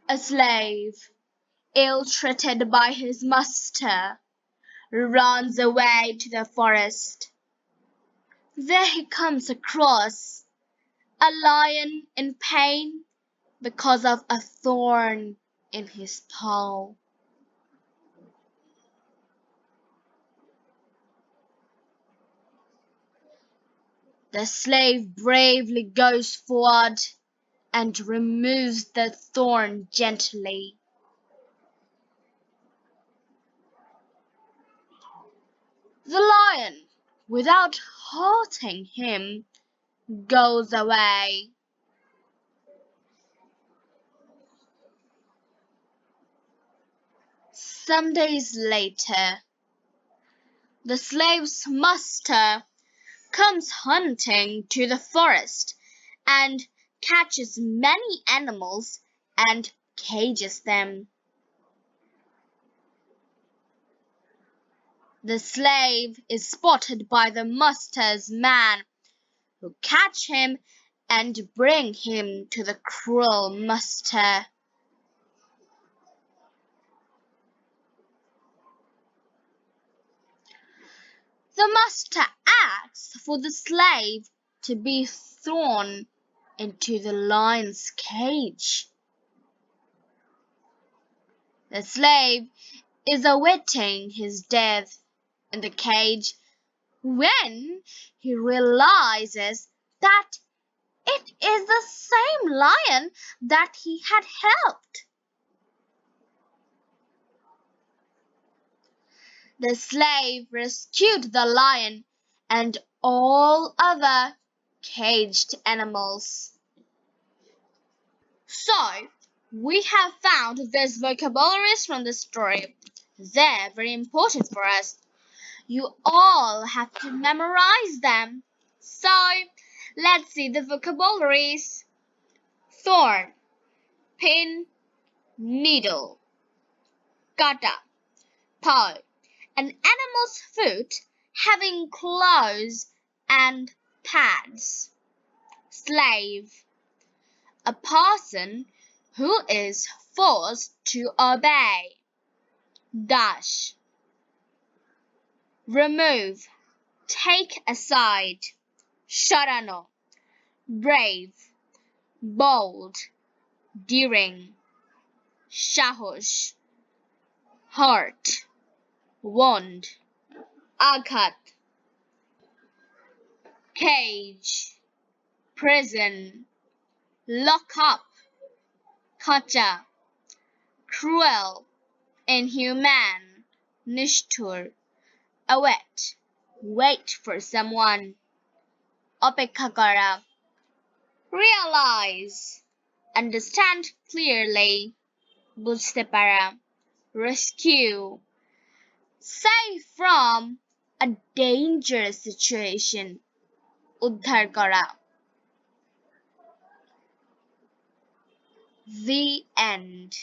A slave, ill-treated by his master, runs away to the forest. There he comes across a lion in pain because of a thorn in his paw. The slave bravely goes forward and removes the thorn gently. The lion, without hurting him, goes away. Some days later, the slave's master comes hunting to the forest and catches many animals and cages them. The slave is spotted by the master's man, who catch him and bring him to the cruel master. The master asks for the slave to be thrown into the lion's cage. The slave is awaiting his death in the cage when he realizes that it is the same lion that he had helped. The slave rescued the lion and all other caged animals. So, we have found these vocabularies from the story. They're very important for us. You all have to memorize them. So, let's see the vocabularies. Thorn, pin, needle, kata, paw. An animal's foot having claws and pads. Slave, a person who is forced to obey. Dash, remove, take aside. Sharano, brave, bold, daring. Sahosh, heart, wand. Aghat, cage, prison. Lock up. Kacha, cruel, inhuman. Nishtur, await, wait for someone. Opekha kara, realize, understand clearly. Bujhte para, rescue, save from a dangerous situation. Uddhar kara. The end.